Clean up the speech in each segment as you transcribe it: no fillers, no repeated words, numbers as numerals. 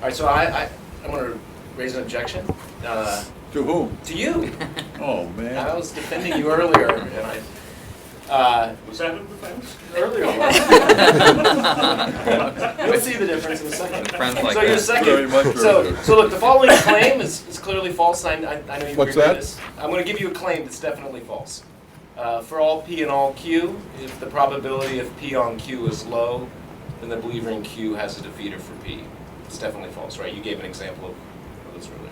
right, so I'm going to raise an objection. To whom? To you. Oh, man. I was defending you earlier, and Was that in defense? earlier. You'll see the difference in a second. Friends like So your that. second. Very much So earlier. look, the following claim is clearly false. I know you What's agree that? with this. I'm going to give you a claim that's definitely false. For all P and all Q, if the probability of P on Q is low, then the believer in Q has a defeater for P. It's definitely false, right? You gave an example of this earlier.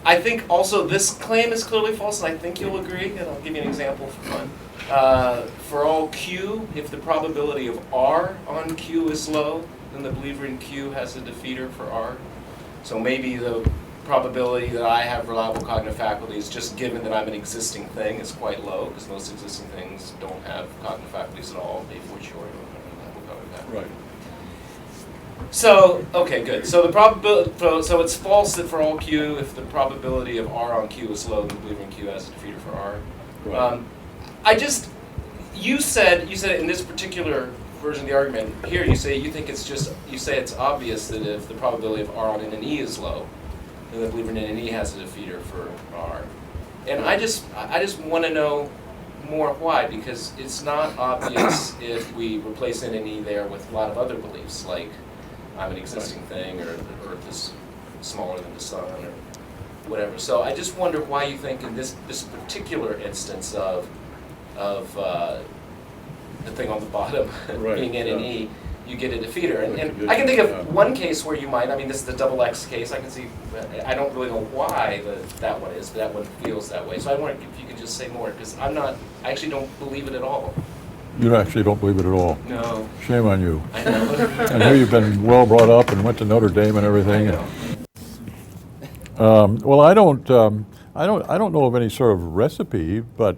I think also this claim is clearly false, and I think you'll agree, and I'll give you an example for fun. For all Q, if the probability of R on Q is low, then the believer in Q has a defeater for R. So maybe the probability that I have reliable cognitive faculties, just given that I'm an existing thing, is quite low, because most existing things don't have cognitive faculties at all, maybe for sure don't have reliable cognitive faculties. Right. So, okay, good. So the probability, so it's false that for all Q, if the probability of R on Q is low, then the believer in Q has a defeater for R. Right. You said in this particular version of the argument here, you say it's obvious that if the probability of R on N and E is low, then the believer in N and E has a defeater for R. And I just want to know more why, because it's not obvious if we replace N and E there with a lot of other beliefs, like I'm an existing thing, or the Earth is smaller than the sun, or whatever. So I just wonder why you think in this particular instance of the thing on the bottom Right, being N and yeah. E, you get a defeater. And Good, I can think of yeah. one case where you might, this is the double X case, I can see, I don't really know why that one is, but that one feels that way. So I wonder if you could just say more, because I actually don't believe it at all. You actually don't believe it at all. No, Shame on you. I know. I know you've been well brought up and went to Notre Dame and everything. I know. Well, I don't know of any sort of recipe, but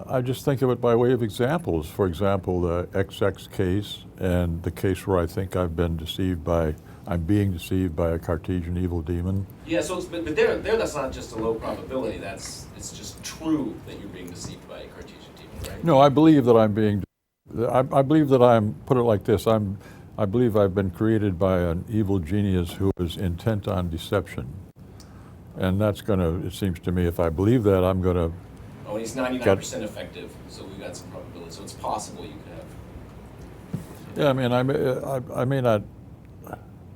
I just think of it by way of examples. For example, the XX case and the case where I think I'm being deceived by a Cartesian evil demon. Yeah, so but there that's not just a low probability. It's just true that you're being deceived by a Cartesian demon, right? No, I believe that I believe that put it like this, I believe I've been created by an evil genius who is intent on deception. And that's it seems to me, if I believe that, I'm gonna. Oh, and he's 99% effective, so we've got some probability. So it's possible you could have. Yeah,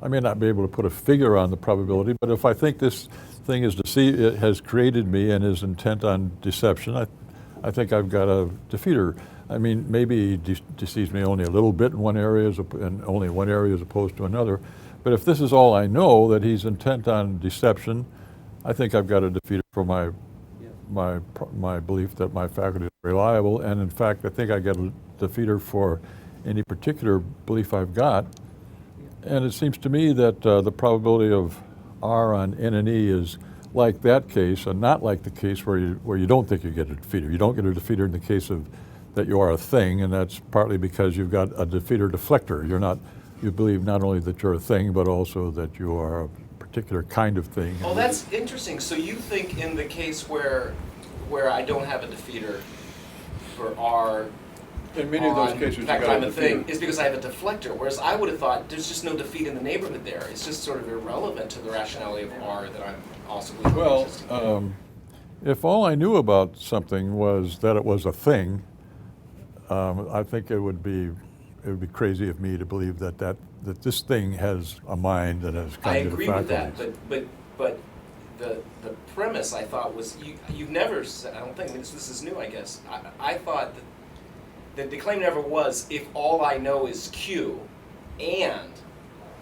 I may not be able to put a figure on the probability, but if I think this thing it has created me and is intent on deception, I think I've got a defeater. Maybe he deceives me only a little bit in one area and only one area as opposed to another. But if this is all I know, that he's intent on deception, I think I've got a defeater for my belief that my faculty is reliable. And in fact, I think I get a defeater for any particular belief I've got. And it seems to me that the probability of R on N and E is like that case, and not like the case where you don't think you get a defeater. You don't get a defeater in the case of that you are a thing, and that's partly because you've got a defeater deflector. You believe not only that you're a thing, but also that you are a particular kind of thing. Oh, that's interesting. So you think in the case where I don't have a defeater for R, In many of those cases, in you fact, got I'm a a thing, defeater. is because I have a deflector. Whereas I would have thought there's just no defeat in the neighborhood there. It's just sort of irrelevant to the rationality of R that I'm also believing. Well, if all I knew about something was that it was a thing, I think it would be crazy of me to believe that this thing has a mind that has cognitive I agree with that, faculties. but the premise I thought was you've never said, I don't think this is new, I guess. I thought that the claim never was if all I know is Q and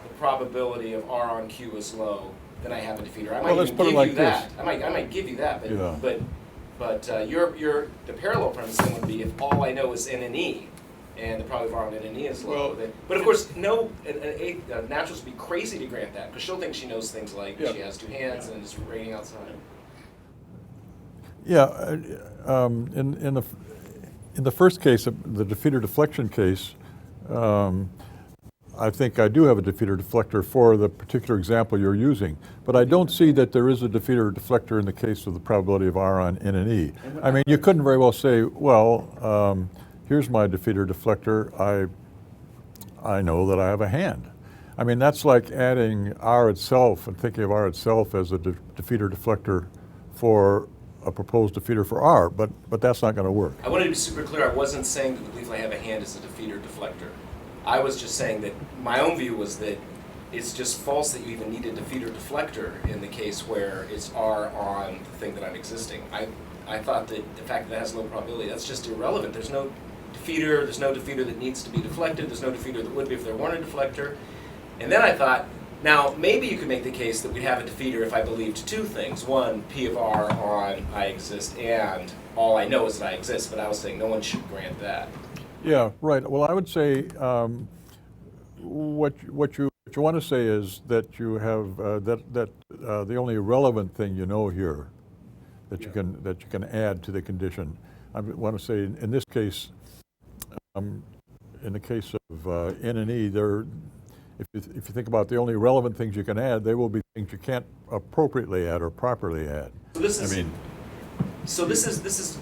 the probability of R on Q is low, then I have a defeater. I might Well, let's even put it give like you that. this. I might give you that, but Yeah. but the parallel premise then would be if all I know is N and E, and the probability of R on N and E is low. Well, but of course, no, a naturalist would be crazy to grant that, because she'll think she knows things like Yeah. she has two hands and is raining outside. Yeah, in the first case, the defeater deflection case, I think I do have a defeater deflector for the particular example you're using, but I don't see that there is a defeater deflector in the case of the probability of R on N and E. You couldn't very well say, well, here's my defeater deflector. I know that I have a hand. I mean, that's like adding R itself and thinking of R itself as a defeater deflector for a proposed defeater for R, but that's not going to work. I wanted to be super clear. I wasn't saying that the belief I have a hand is a defeater deflector. I was just saying that my own view was that it's just false that you even need a defeater deflector in the case where it's R on the thing that I'm existing. I thought that the fact that it has low probability, that's just irrelevant. There's no defeater that needs to be deflected, there's no defeater that would be if there weren't a deflector. And then I thought, now maybe you could make the case that we'd have a defeater if I believed two things. One, P of R on I exist, and all I know is that I exist, but I was saying no one should grant that. Yeah, right. Well, I would say what you want to say is that you have the only relevant thing you know here that you can add to the condition. I want to say in this case, in the case of N and E, if you think about the only relevant things you can add, they will be things you can't appropriately add or properly add. So this is.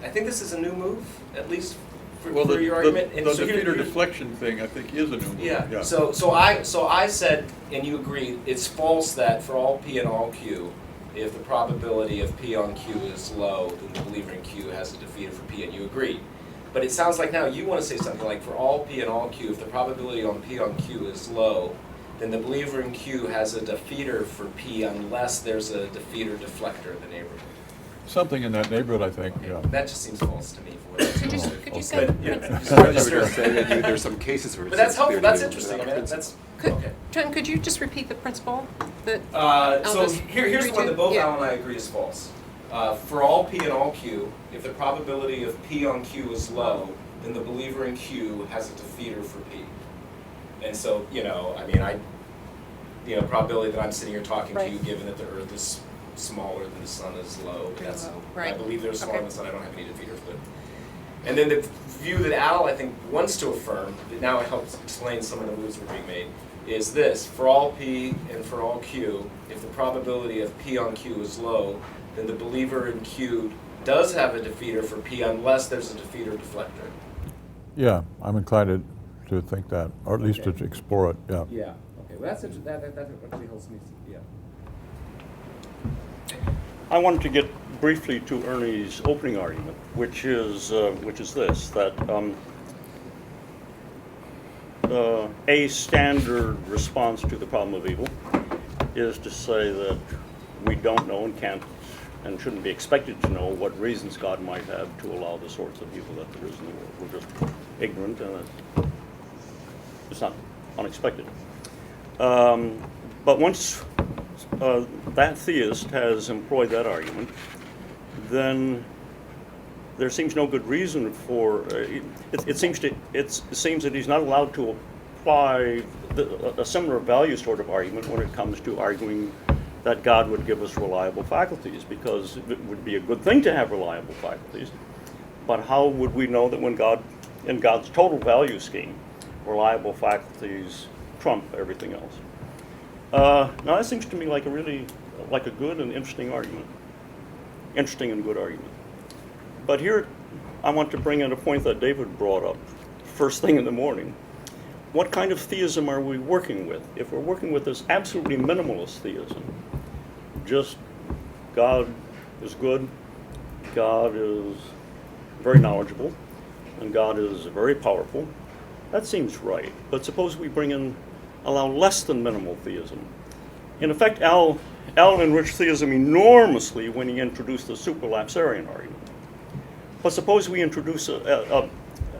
I think this is a new move, at least for your argument. The defeater deflection thing, I think, is a new move. Yeah. So I said, and you agreed, it's false that for all P and all Q, if the probability of P on Q is low, then the believer in Q has a defeater for P, and you agreed. But it sounds like now you want to say something like, for all P and all Q, if the probability on P on Q is low, then the believer in Q has a defeater for P unless there's a defeater deflector in the neighborhood. Something in that neighborhood, I think. Okay. Yeah. That just seems false to me. For what Could you say? There's some cases where. But that's helpful. That's interesting. I mean, that's okay. Trent, could you just repeat the principle that? So Elvis here's agreed one to? that both Yeah. Al and I agree is false. For all P and all Q, if the probability of P on Q is low, then the believer in Q has a defeater for P. And so, probability that I'm sitting here talking to you, given that the Earth is smaller than the Sun is low. That's, Right. I believe there's smaller Okay. than the Sun. I don't have any defeaters, but. And then the view that Al, I think, wants to affirm, that now it helps explain some of the moves that are being made, is this: for all P and for all Q, if the probability of P on Q is low, then the believer in Q does have a defeater for P unless there's a defeater deflector. Yeah, I'm inclined to think that, or at least to explore it. Yeah. Yeah. Okay. Well, that's interesting. That actually helps me. Yeah. I wanted to get briefly to Ernie's opening argument, which is this: that a standard response to the problem of evil is to say that we don't know and can't and shouldn't be expected to know what reasons God might have to allow the sorts of evil that there is in the world. We're just ignorant, and it's not unexpected. But once that theist has employed that argument, then there seems no good reason for it seems that he's not allowed to apply a similar value sort of argument when it comes to arguing that God would give us reliable faculties, because it would be a good thing to have reliable faculties. But how would we know that when God, in God's total value scheme, reliable faculties trump everything else? Now that seems to me like a good and interesting argument. Interesting and good argument. But here I want to bring in a point that David brought up first thing in the morning. What kind of theism are we working with? If we're working with this absolutely minimalist theism, just God is good, God is very knowledgeable, and God is very powerful, that seems right. But suppose we allow less than minimal theism. In effect, Al enriched theism enormously when he introduced the superlapsarian argument. But suppose we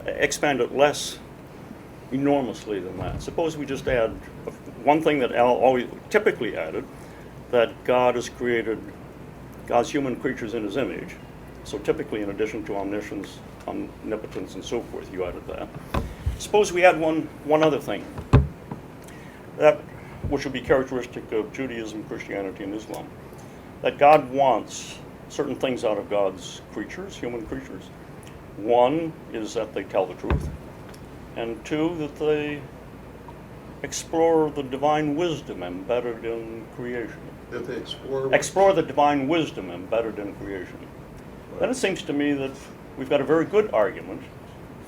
expand it less enormously than that. Suppose we just add one thing that Al always typically added, that God has created God's human creatures in his image. So typically, in addition to omniscience, omnipotence, and so forth, you added that. Suppose we add one other thing, that which would be characteristic of Judaism, Christianity, and Islam, that God wants certain things out of God's creatures, human creatures. One is that they tell the truth, and two, that they explore the divine wisdom embedded in creation. That they Explore the divine wisdom embedded in creation. Then it seems to me that we've got a very good argument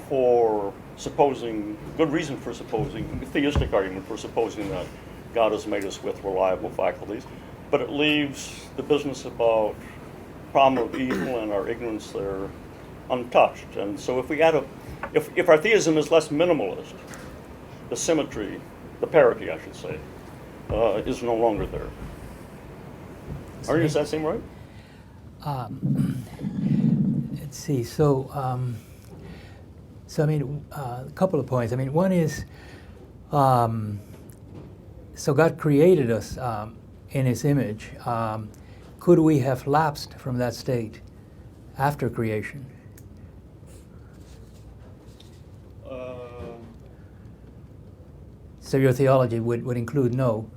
for good reason for supposing, theistic argument for supposing that God has made us with reliable faculties, but it leaves the business about problem of evil and our ignorance there untouched. And so if our theism is less minimalist, the symmetry, the parity, I should say, is no longer there. Does that seem right? Let's see. So I mean, a couple of points. I mean, one is, so God created us in His image. Could we have lapsed from that state after creation? So your theology would include no.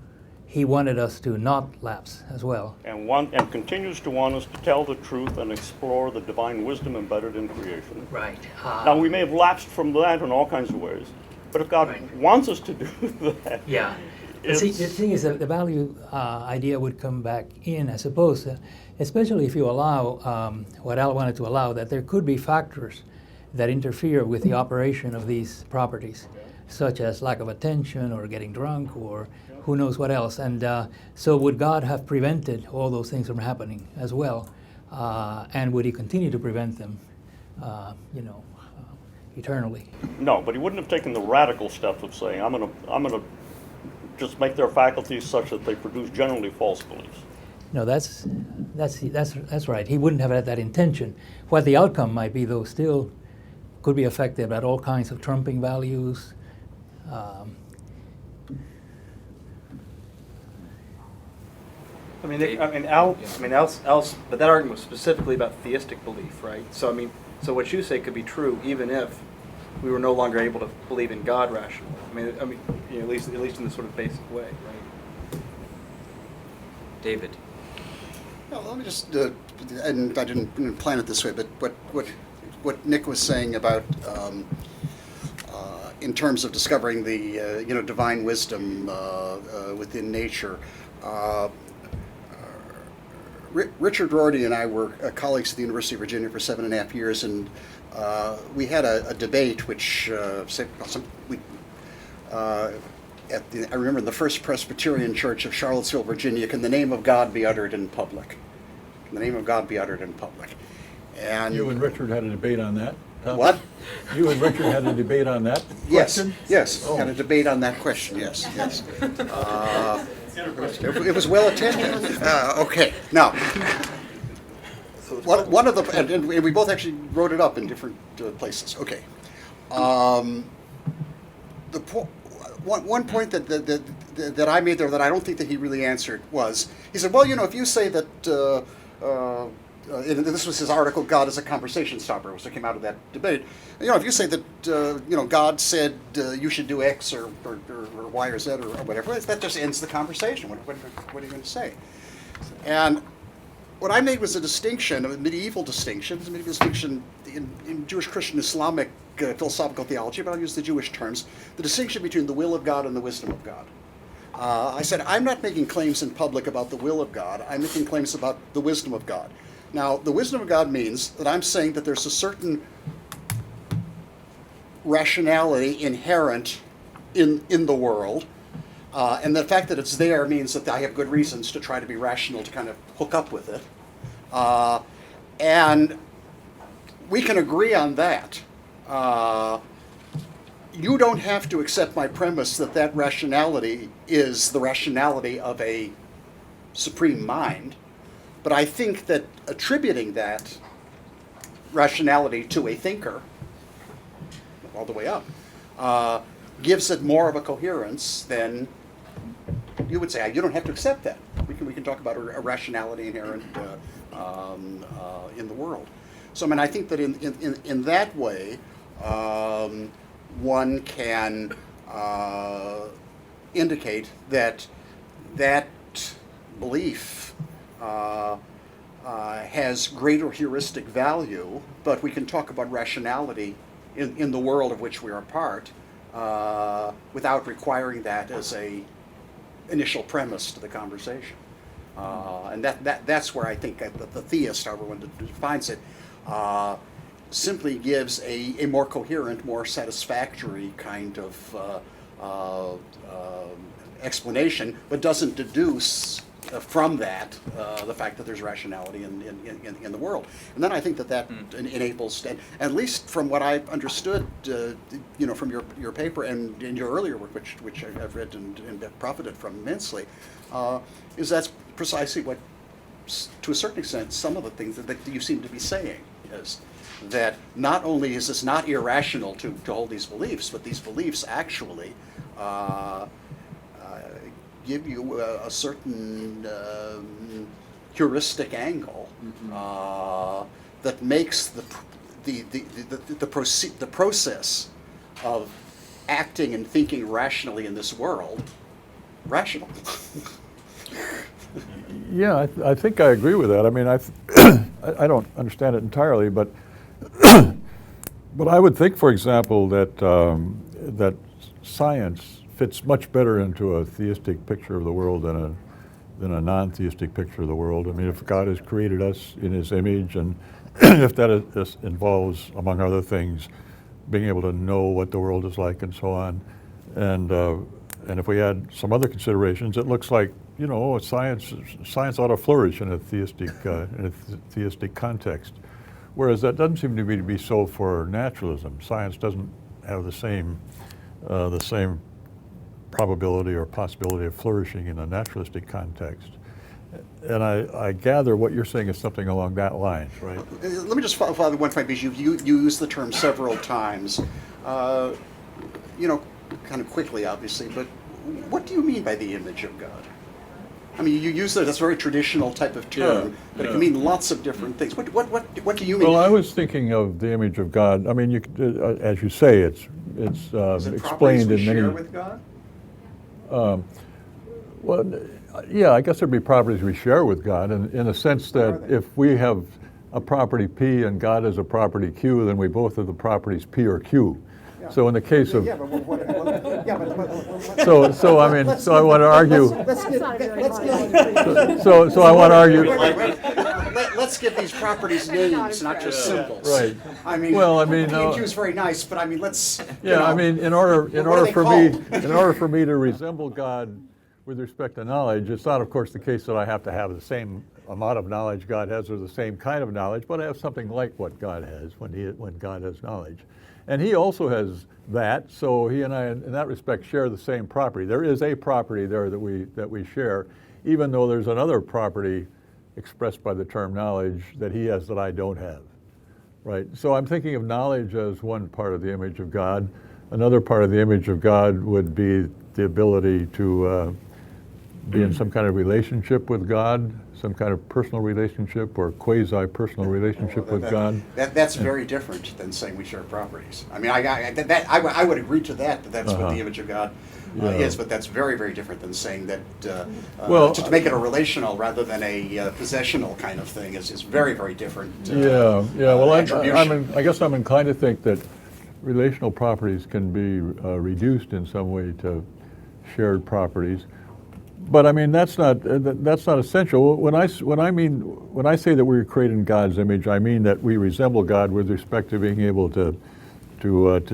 He wanted us to not lapse as well. And continues to want us to tell the truth and explore the divine wisdom embedded in creation. Right. Now, we may have lapsed from that in all kinds of ways, but if God wants us to do that, yeah. See, the thing is that the value idea would come back in, I suppose, especially if you allow what Al wanted to allow, that there could be factors that interfere with the operation of these properties, such as lack of attention or getting drunk or who knows what else. And so would God have prevented all those things from happening as well? And would He continue to prevent them, eternally? No, but He wouldn't have taken the radical step of saying, I'm gonna just make their faculties such that they produce generally false beliefs. No, that's right. He wouldn't have had that intention. What the outcome might be, though, still could be affected by all kinds of trumping values. Al's, but that argument was specifically about theistic belief, right? So so what you say could be true even if we were no longer able to believe in God rationally. At least in this sort of basic way, right? David. No, let me just, and I didn't plan it this way, but what Nick was saying about, in terms of discovering the divine wisdom within nature. Richard Rorty and I were colleagues at the University of Virginia for 7.5 years, and we had a debate which I remember in the First Presbyterian Church of Charlottesville, Virginia, can the name of God be uttered in public? Can the name of God be uttered in public? And You and Richard had a debate on that? Tom? What? You and Richard had a debate on that question? Yes, Oh. had a debate on that question, yes. It was well attended. Okay, now, one of the, and we both actually wrote it up in different places. Okay. One point that I made there that I don't think that he really answered was, he said, well, if you say that, and this was his article, God is a conversation stopper, which came out of that debate. If you say that, God said you should do X or Y or Z or whatever, that just ends the conversation. What are you going to say? And what I made was a distinction, a medieval distinction in Jewish, Christian, Islamic philosophical theology, but I'll use the Jewish terms, the distinction between the will of God and the wisdom of God. I said, I'm not making claims in public about the will of God, I'm making claims about the wisdom of God. Now, the wisdom of God means that I'm saying that there's a certain rationality inherent in the world, and the fact that it's there means that I have good reasons to try to be rational, to kind of hook up with it. And we can agree on that. You don't have to accept my premise that rationality is the rationality of a supreme mind, but I think that attributing that rationality to a thinker, all the way up, gives it more of a coherence than you would say. You don't have to accept that. We can talk about a rationality inherent in the world. So I think that in that way, one can indicate that belief has greater heuristic value, but we can talk about rationality in the world of which we are a part without requiring that as a initial premise to the conversation. And that's where I think the theist, however one defines it, simply gives a more coherent, more satisfactory kind of explanation, but doesn't deduce from that the fact that there's rationality in the world. And then I think that enables, and at least from what I've understood, from your paper and in your earlier work, which I've read and profited from immensely, is that's precisely what, to a certain extent, some of the things that you seem to be saying is that not only is this not irrational to hold these beliefs, but these beliefs actually give you a certain heuristic angle that makes the process of acting and thinking rationally in this world rational. Yeah, I think I agree with that. I mean, I don't understand it entirely, but but I would think, for example, that that science fits much better into a theistic picture of the world than a non-theistic picture of the world. I mean, if God has created us in His image, and if that involves, among other things, being able to know what the world is like and so on, and if we add some other considerations, it looks like, science ought to flourish in a theistic context. Whereas that doesn't seem to be so for naturalism. Science doesn't have the same probability or possibility of flourishing in a naturalistic context. And I gather what you're saying is something along that line, right? Let me just follow the one point, because you used the term several times, kind of quickly, obviously, but what do you mean by the image of God? I mean, you use that's a very traditional type of term, but it can mean lots of different things. What do you mean? Well, I was thinking of the image of God. I mean, as you say, it's explained in many. Share with God? Well, yeah, I guess there'd be properties we share with God, in a sense that if we have a property P and God has a property Q, then we both have the properties P or Q. Yeah. So in the case of so I mean, so I want to argue. So I want to argue. Let's give these properties names, not just symbols. Right. I mean, well, I mean, P and Q is very nice, but I mean, let's. Yeah, I mean, in order for me to resemble God with respect to knowledge, it's not, of course, the case that I have to have the same amount of knowledge God has or the same kind of knowledge, but I have something like what God has when God has knowledge. And He also has that, so He and I, in that respect, share the same property. There is a property there that we share, even though there's another property expressed by the term knowledge that He has that I don't have, right? So I'm thinking of knowledge as one part of the image of God. Another part of the image of God would be the ability to be in some kind of relationship with God, some kind of personal relationship or quasi-personal relationship with God. That's very different than saying we share properties. I mean, I would agree to that that's what the image of God is, but that's very, very different than saying that to make it a relational rather than a possessional kind of thing is very, very different. Well, I guess I'm inclined to think that relational properties can be reduced in some way to shared properties. But I mean, that's not essential. When I say that we're created in God's image, I mean that we resemble God with respect to being able to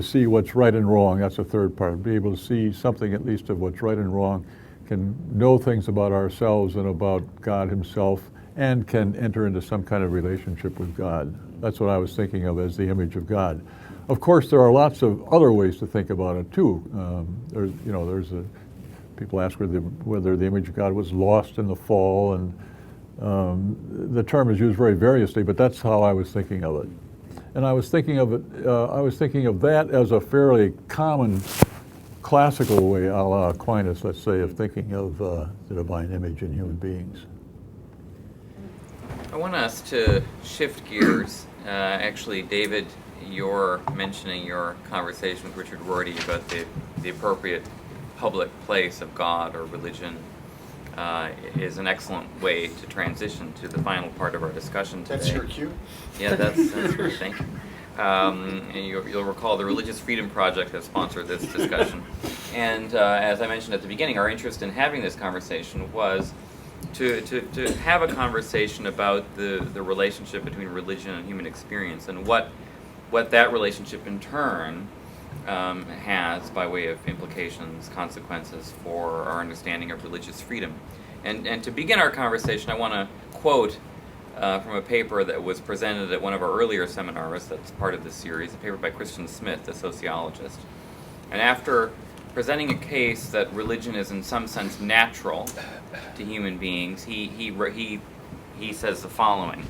see what's right and wrong. That's the third part. Be able to see something at least of what's right and wrong, can know things about ourselves and about God Himself, and can enter into some kind of relationship with God. That's what I was thinking of as the image of God. Of course, there are lots of other ways to think about it too. People ask whether the image of God was lost in the fall, and the term is used very variously, but that's how I was thinking of it. And I was thinking of it. I was thinking of that as a fairly common, classical way, a la Aquinas, let's say, of thinking of the divine image in human beings. I want us to shift gears. Actually, David, you're mentioning your conversation with Richard Rorty about the appropriate public place of God or religion is an excellent way to transition to the final part of our discussion today. That's your cue? Yeah, that's your thing. And you'll recall the Religious Freedom Project has sponsored this discussion. And as I mentioned at the beginning, our interest in having this conversation was to have a conversation about the relationship between religion and human experience, and what what that relationship in turn has by way of implications, consequences for our understanding of religious freedom. And to begin our conversation, I want to quote from a paper that was presented at one of our earlier seminars that's part of this series, a paper by Christian Smith, a sociologist. And after presenting a case that religion is in some sense natural to human beings, he says the following: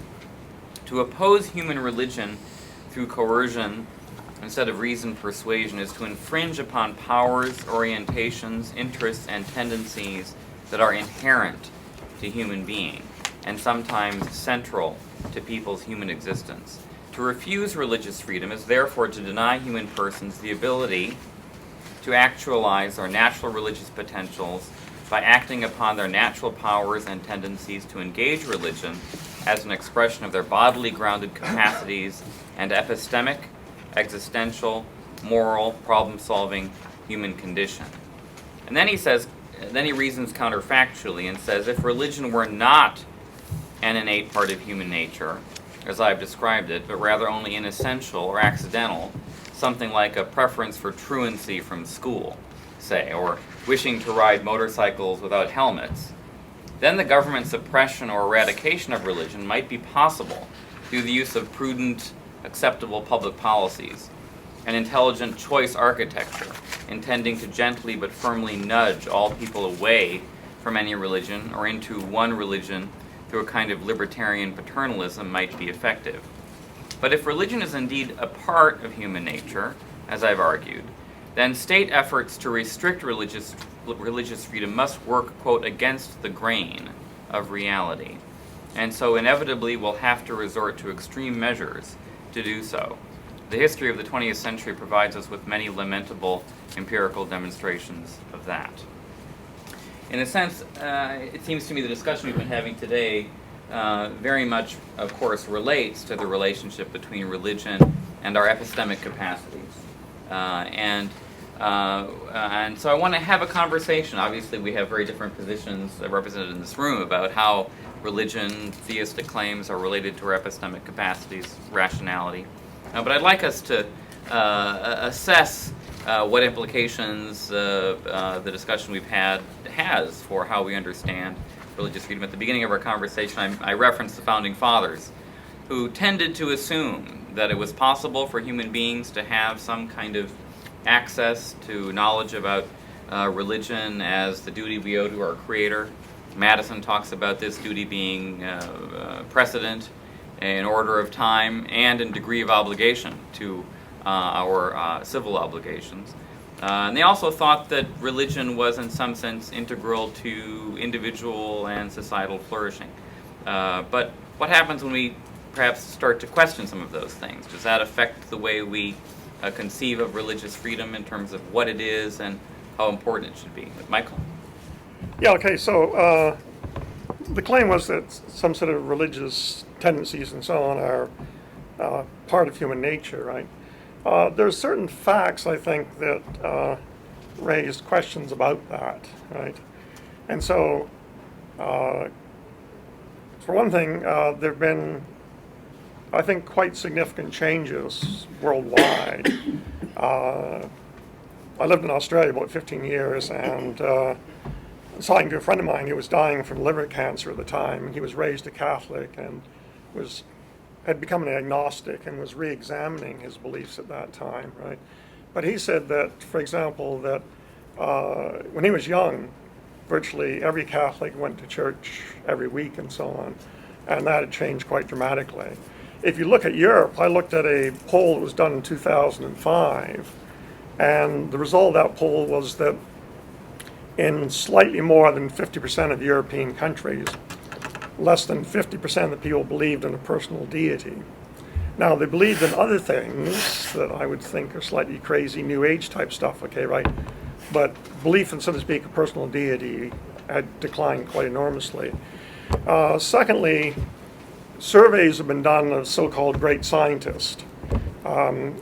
to oppose human religion through coercion instead of reasoned persuasion is to infringe upon powers, orientations, interests, and tendencies that are inherent to human being and sometimes central to people's human existence. To refuse religious freedom is therefore to deny human persons the ability to actualize their natural religious potentials by acting upon their natural powers and tendencies to engage religion as an expression of their bodily grounded capacities and epistemic, existential, moral, problem-solving human condition. And then he reasons counterfactually and says, if religion were not an innate part of human nature, as I've described it, but rather only inessential or accidental, something like a preference for truancy from school, say, or wishing to ride motorcycles without helmets, then the government suppression or eradication of religion might be possible through the use of prudent, acceptable public policies, an intelligent choice architecture intending to gently but firmly nudge all people away from any religion or into one religion through a kind of libertarian paternalism might be effective. But if religion is indeed a part of human nature, as I've argued, then state efforts to restrict religious freedom must work, quote, against the grain of reality, and so inevitably will have to resort to extreme measures to do so. The history of the 20th century provides us with many lamentable empirical demonstrations of that. In a sense, it seems to me the discussion we've been having today very much, of course, relates to the relationship between religion and our epistemic capacities. And so I want to have a conversation. Obviously, we have very different positions represented in this room about how religion, theistic claims are related to our epistemic capacities, rationality. But I'd like us to assess what implications the discussion we've had has for how we understand religious freedom. At the beginning of our conversation, I referenced the Founding Fathers, who tended to assume that it was possible for human beings to have some kind of access to knowledge about religion as the duty we owe to our Creator. Madison talks about this duty being precedent in order of time and in degree of obligation to our civil obligations. And they also thought that religion was in some sense integral to individual and societal flourishing. But what happens when we perhaps start to question some of those things? Does that affect the way we conceive of religious freedom in terms of what it is and how important it should be? Michael? Yeah, okay, so the claim was that some sort of religious tendencies and so on are part of human nature, right? There's certain facts, I think, that raised questions about that, right? And so, for one thing, there have been, I think, quite significant changes worldwide. I lived in Australia about 15 years, and I was talking to a friend of mine who was dying from liver cancer at the time. He was raised a Catholic and had become an agnostic and was re-examining his beliefs at that time, right? But he said that, for example, that when he was young, virtually every Catholic went to church every week and so on, and that had changed quite dramatically. If you look at Europe, I looked at a poll that was done in 2005, and the result of that poll was that in slightly more than 50% of European countries, less than 50% of the people believed in a personal deity. Now, they believed in other things that I would think are slightly crazy, New Age type stuff, okay, right? But belief in, so to speak, a personal deity had declined quite enormously. Secondly, surveys have been done of so-called great scientists.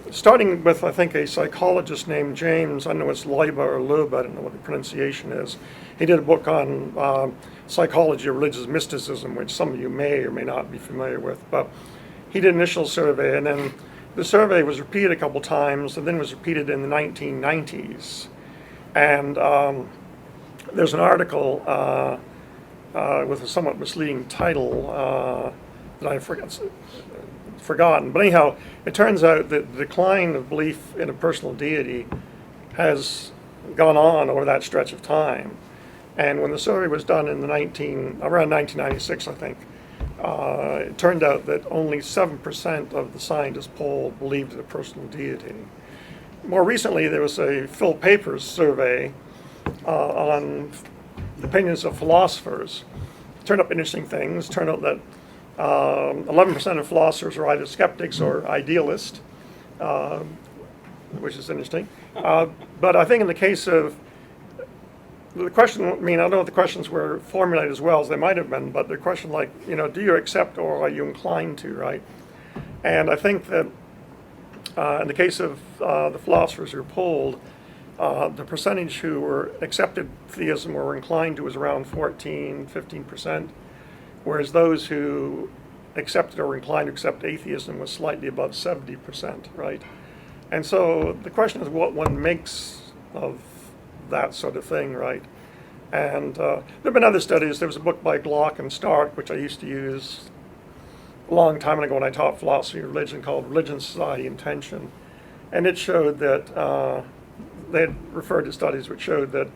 Starting with, I think, a psychologist named James, I don't know if it's Leiba or Luba, I don't know what the pronunciation is. He did a book on psychology of religious mysticism, which some of you may or may not be familiar with. But he did an initial survey, and then the survey was repeated a couple times and then was repeated in the 1990s. And there's an article with a somewhat misleading title that I've forgotten. But anyhow, it turns out that the decline of belief in a personal deity has gone on over that stretch of time. And when the survey was done in around 1996, I think, it turned out that only 7% of the scientists polled believed in a personal deity. More recently, there was a Phil Papers survey on the opinions of philosophers. Turned up interesting things. Turned out that 11% of philosophers are either skeptics or idealists, which is interesting. But I think in the case of the question, I mean, I don't know if the questions were formulated as well as they might have been, but the question like, do you accept or are you inclined to, right? And I think that in the case of the philosophers who were polled, the percentage who were accepted theism or were inclined to was around 15%, whereas those who accepted or were inclined to accept atheism was slightly above 70%, right? And so the question is what one makes of that sort of thing, right? And there have been other studies. There was a book by Block and Stark, which I used to use a long time ago when I taught philosophy of religion, called Religion, Society, and Tension. And it showed that they had referred to studies which showed that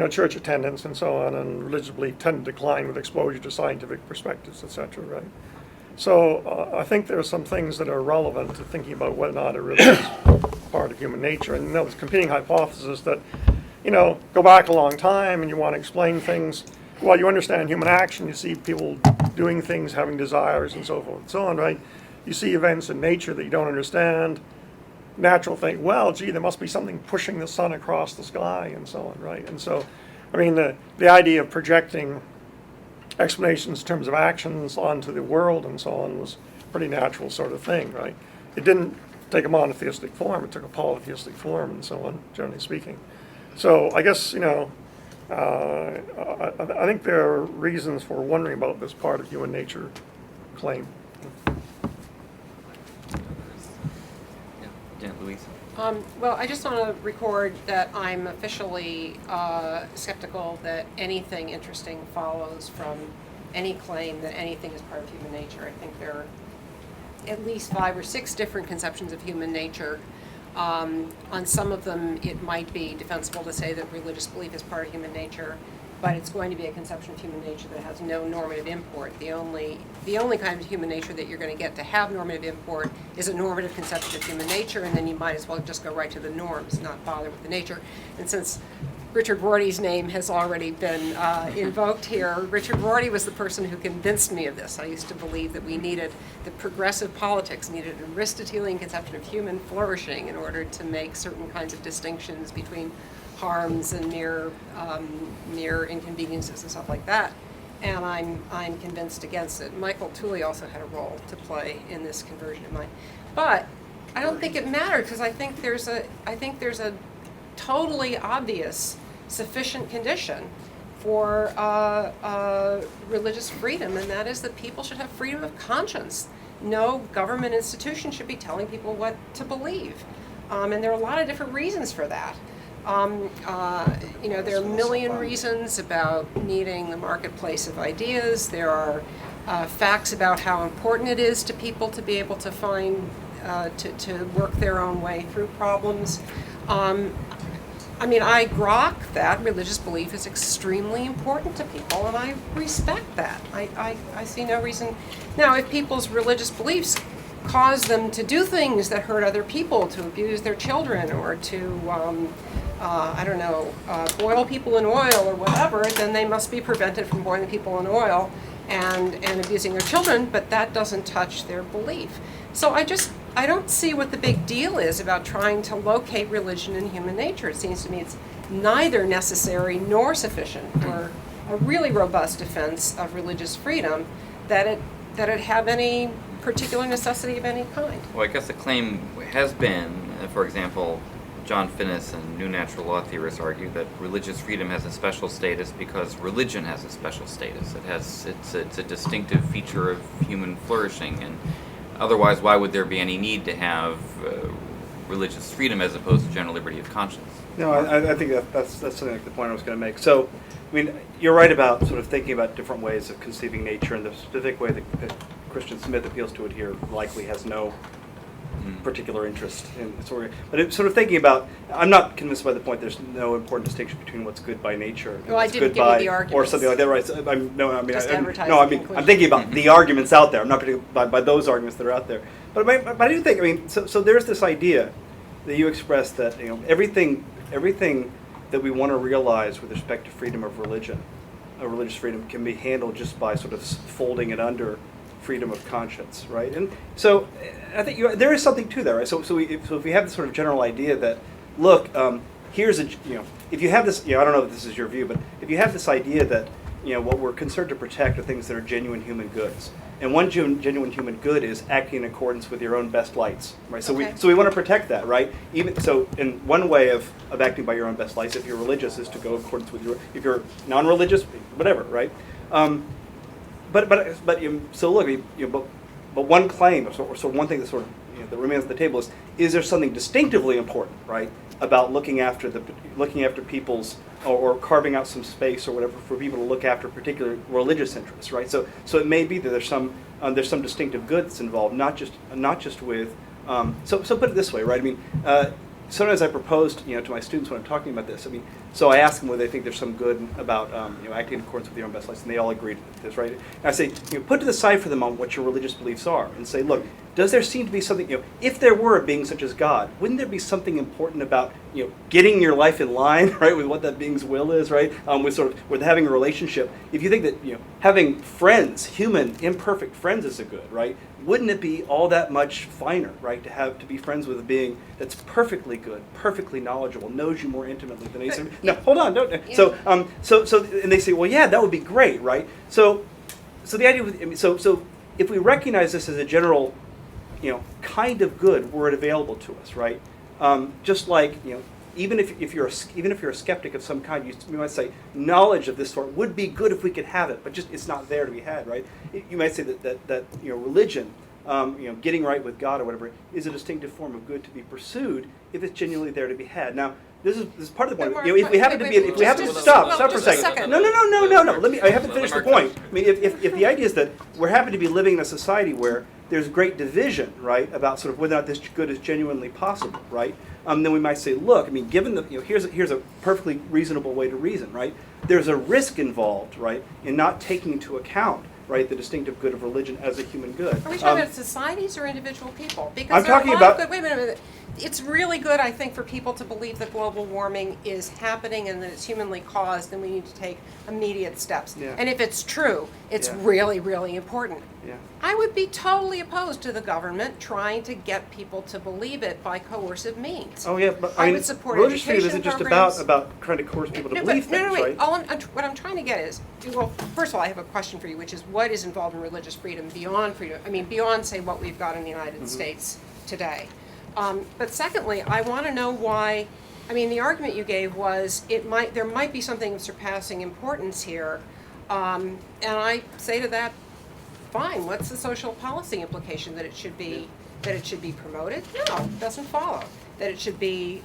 church attendance and so on and religious belief tend to decline with exposure to scientific perspectives, etc., right? So I think there are some things that are relevant to thinking about whether or not a religion is part of human nature. And there's competing hypothesis that, go back a long time and you want to explain things. Well, you understand human action, you see people doing things, having desires and so forth and so on, right? You see events in nature that you don't understand. Natural thing, well, gee, there must be something pushing the sun across the sky and so on, right? And so, I mean, the idea of projecting explanations in terms of actions onto the world and so on was a pretty natural sort of thing, right? It didn't take a monotheistic form, it took a polytheistic form and so on, generally speaking. So I guess, I think there are reasons for wondering about this part of human nature claim. Yeah, Louise. Well, I just want to record that I'm officially skeptical that anything interesting follows from any claim that anything is part of human nature. I think there are at least 5 or 6 different conceptions of human nature. On some of them, it might be defensible to say that religious belief is part of human nature, but it's going to be a conception of human nature that has no normative import. The only kind of human nature that you're going to get to have normative import is a normative conception of human nature, and then you might as well just go right to the norms, not bother with the nature. And since Richard Rorty's name has already been invoked here, Richard Rorty was the person who convinced me of this. I used to believe that that progressive politics needed an Aristotelian conception of human flourishing in order to make certain kinds of distinctions between harms and mere inconveniences and stuff like that, and I'm convinced against it. Michael Tooley also had a role to play in this conversion of mine, but I don't think it mattered because I think there's a totally obvious sufficient condition for religious freedom, and that is that people should have freedom of conscience. No government institution should be telling people what to believe, and there are a lot of different reasons for that. There are a million reasons about needing the marketplace of ideas. There are facts about how important it is to people to be able to find, to work their own way through problems. I grok that religious belief is extremely important to people, and I respect that. I see no reason. Now, if people's religious beliefs cause them to do things that hurt other people, to abuse their children, or to boil people in oil or whatever, then they must be prevented from boiling people in oil and abusing their children, but that doesn't touch their belief. So I don't see what the big deal is about trying to locate religion in human nature. It seems to me it's neither necessary nor sufficient for a really robust defense of religious freedom that it have any particular necessity of any kind. Well, I guess the claim has been, for example, John Finnis and new natural law theorists argue that religious freedom has a special status because religion has a special status. It's a distinctive feature of human flourishing, and Otherwise, why would there be any need to have religious freedom as opposed to general liberty of conscience? No, I think that's something like the point I was going to make. So, I mean, you're right about sort of thinking about different ways of conceiving nature, and the specific way that Christian Smith appeals to it here likely has no particular interest in sort of, but it's sort of thinking about. I'm not convinced by the point. There's no important distinction between what's good by nature and Well, I what's didn't good give you by the or arguments. something like that. Right? So, Just advertise no, I the mean, conclusion. I'm thinking about the arguments out there. I'm not particularly by those arguments that are out there. But I do think. I mean, so there's this idea that you expressed that everything that we want to realize with respect to freedom of religion, religious freedom, can be handled just by sort of folding it under freedom of conscience, right? And so I think there is something to that, right? So if we have this sort of general idea that, look, here's if you have this, I don't know if this is your view, but if you have this idea that what we're concerned to protect are things that are genuine human goods, and one genuine human good is acting in accordance with your own best lights, right? So Okay. we want to protect that, right? Even so, in one way of acting by your own best lights, if you're religious, is to go in accordance with your. If you're non-religious, whatever, right? So look, but one claim, so one thing that sort of that remains on the table is there something distinctively important, right, about looking after people's or carving out some space or whatever for people to look after particular religious interests, right? So it may be that there's some distinctive good that's involved, not just with. So put it this way, right? I mean, sometimes I propose to my students when I'm talking about this. I mean, so I ask them whether they think there's some good about acting in accordance with your own best lights, and they all agree to this, right? And I say, put to the side for the moment what your religious beliefs are, and say, look, does there seem to be something, if there were a being such as God, wouldn't there be something important about, getting your life in line, right, with what that being's will is, right? With having a relationship. If you think that, having friends, human, imperfect friends is a good, right? Wouldn't it be all that much finer, right, to be friends with a being that's perfectly good, perfectly knowledgeable, knows you more intimately than anything? No, hold on, don't. So and they say, well, yeah, that would be great, right? So the idea, so if we recognize this as a general, kind of good were it available to us, right? Just like even if you're a skeptic of some kind, you might say knowledge of this sort would be good if we could have it, but just it's not there to be had, right? You might say that religion, getting right with God or whatever, is a distinctive form of good to be pursued if it's genuinely there to be had. Now, this is part of the point. If we happen to be, if we happen to stop for a second. No. I haven't finished the point. I mean, if the idea is that we're happy to be living in a society where there's great division, right, about sort of whether or not this good is genuinely possible, right? Then we might say, look, I mean, given the, here's a perfectly reasonable way to reason, right? There's a risk involved, right, in not taking into account, right, the distinctive good of religion as a human good. Are we talking about societies or individual people? Because I'm talking about. Wait a minute. It's really good, I think, for people to believe that global warming is happening and that it's humanly caused, and we need to take immediate steps. Yeah. And if it's true, it's Yeah. really, really important. Yeah. I would be totally opposed to the government trying to get people to believe it by coercive means. Oh yeah, but I I mean, would support religious freedom education isn't just programs. about trying to coerce people to No, believe but, no, things, wait. right? What I'm trying to get is, well, first of all, I have a question for you, which is what is involved in religious freedom beyond freedom? I mean, beyond, say, what we've got in the United States today. But secondly, I want to know why. I mean, the argument you gave was there might be something of surpassing importance here, and I say to that, fine. What's the social policy implication that it should be promoted? No, it doesn't follow. That it should be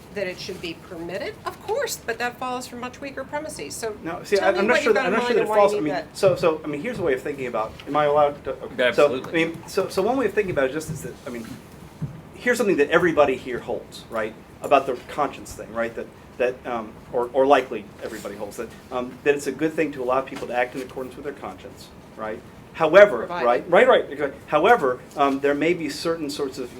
permitted? Of course, but that follows from much weaker premises. So No, see, tell me I'm what not sure you've that got I'm in not sure mind that and it why falls. you I need mean, that. I mean, here's a way of thinking about. Am I allowed to? Okay. Absolutely. So one way of thinking about it just is that, I mean, here's something that everybody here holds, right? About the conscience thing, right? Or likely everybody holds that it's a good thing to allow people to act in accordance with their conscience, right? However, Provided. right. However, there may be certain sorts of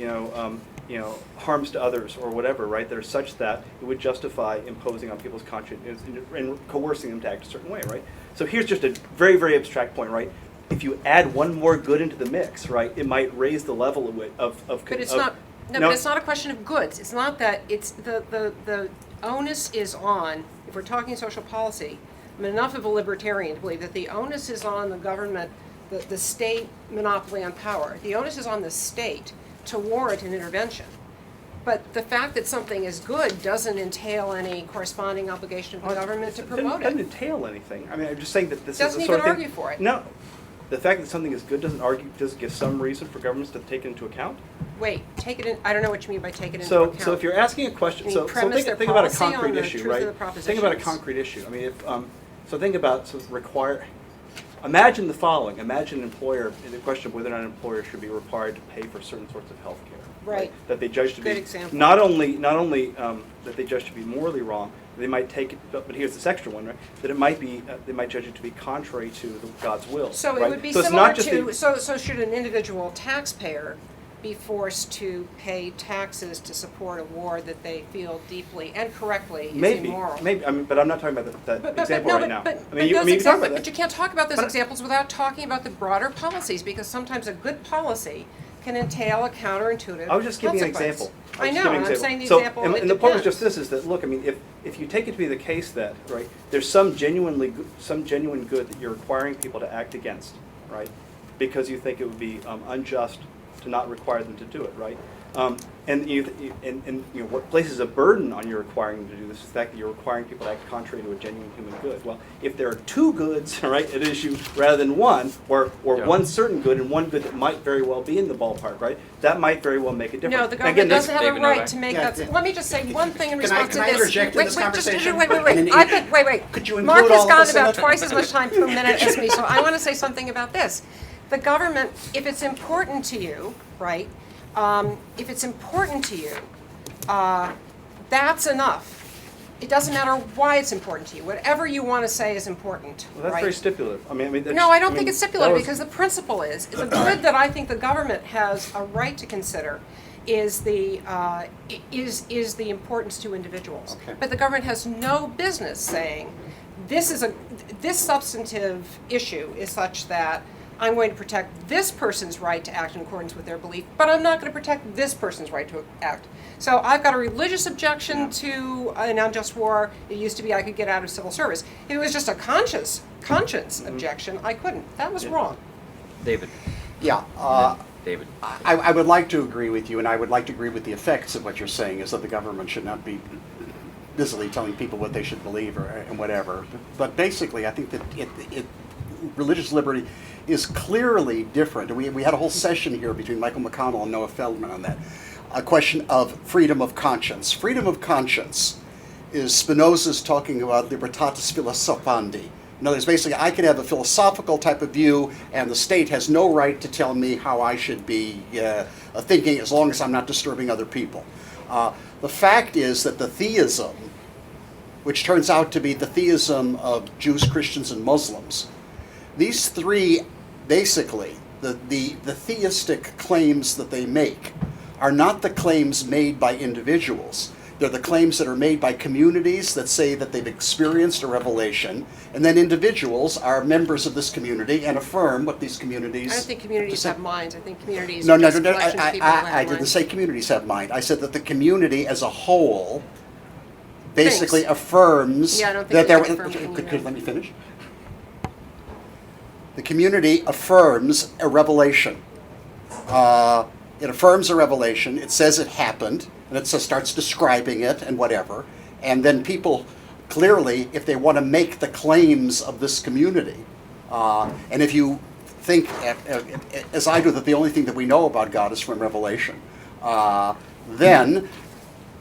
harms to others or whatever, right? That are such that it would justify imposing on people's conscience and coercing them to act a certain way, right? So here's just a very, very abstract point, right? If you add one more good into the mix, right, it might raise the level of. But it's not. No, but it's not a question of goods. It's not that. It's the onus is on. If we're talking social policy, I'm enough of a libertarian to believe that the onus is on the government, the state monopoly on power. The onus is on the state to warrant an intervention. But the fact that something is good doesn't entail any corresponding obligation of the government to promote It doesn't it. entail anything. I mean, I'm just saying that this Doesn't is the sort even of thing. argue for it. No. the fact that something is good doesn't give some reason for governments to take it into account? Wait, take it in, I don't know what you mean by take it into So, account. so if you're asking a question, I mean, so premise their think about a policy on concrete the issue, truth of right? the Think about a propositions. concrete issue. I mean, if so, think about imagine the following: imagine an employer, the question of whether or not an employer should be required to pay for certain sorts of health care. Right. That they judge to Good be example. not only that they judge to be morally wrong, they might take it. But here's this extra one, right? That it might be they might judge it to be contrary to God's will. So right? it would be so it's similar not just to, the- so should an individual taxpayer be forced to pay taxes to support a war that they feel deeply and correctly is immoral? Maybe. I mean, but I'm not talking about that example right now. But you can talk about that. But you can't talk about those But- examples without talking about the broader policies, because sometimes a good policy can entail a counterintuitive I was just giving an consequence. example. I know, and I'm saying the So, example, and it the point was depends. just this: is that look, I mean, if you take it to be the case that right, there's some genuine good that you're requiring people to act against, right, because you think it would be unjust to not require them to do it, right? And what places a burden on you requiring them to do this is the fact that you're requiring people to act contrary to a genuine human good. Well, if there are two goods, right, at issue rather than one, or one certain good and one good that might very well be in the ballpark, right, that might very well make a difference. No, the government Again, doesn't have a David right Novak. to make Yeah, that. yeah. Let me just say one thing in Can I- response can I to this. interject in this conversation? Wait. And Wait. Could you Mark include has all of gotten us in about it? twice as much time per minute as me, so I want to say something about this. The government, if it's important to you, right, if it's important to you, that's enough. It doesn't matter why it's important to you. Whatever you want to say is important, Well, that's right? very stipulative. I mean, that's, No, I don't think it's that stipulated, was- because the principle is the good that I think the government has a right to consider is the importance to individuals. Okay. But the government has no business saying this substantive issue is such that I'm going to protect this person's right to act in accordance with their belief, but I'm not going to protect this person's right to act. So I've got a religious objection to an unjust war. It used to be I could get out of civil service. If it was just a conscience objection, I couldn't. That was wrong. David. Yeah. David. I would like to agree with you, and I would like to agree with the effects of what you're saying, is that the government should not be busily telling people what they should believe and whatever. But basically, I think that religious liberty is clearly different. We had a whole session here between Michael McConnell and Noah Feldman on that. A question of freedom of conscience. Freedom of conscience is Spinoza's talking about libertatis philosophandi. In other words, basically, I can have a philosophical type of view, and the state has no right to tell me how I should be thinking, as long as I'm not disturbing other people. The fact is that the theism, which turns out to be the theism of Jews, Christians, and Muslims, these three, basically, the theistic claims that they make are not the claims made by individuals. They're the claims that are made by communities that say that they've experienced a revelation, and then individuals are members of this community and affirm what these communities... I don't think communities have minds. I think communities No, are just no, collections of people who have I didn't minds. say communities have mind. I said that the community as a whole basically Thinks. affirms Yeah, I don't think that we there... can affirm community. Could let me finish? The community affirms a revelation. It affirms a revelation. It says it happened, and it starts describing it and whatever. And then people, clearly, if they want to make the claims of this community, and if you think, as I do, that the only thing that we know about God is from Revelation, then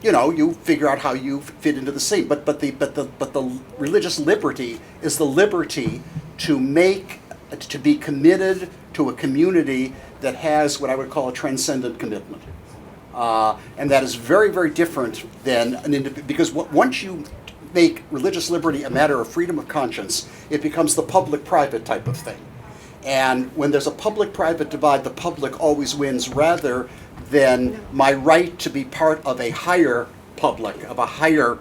you figure out how you fit into the scene. But the religious liberty is the liberty to be committed to a community that has what I would call a transcendent commitment. And that is very, very different than an individual, because once you make religious liberty a matter of freedom of conscience, it becomes the public-private type of thing. And when there's a public-private divide, the public always wins rather than my right to be part of a higher public, of a higher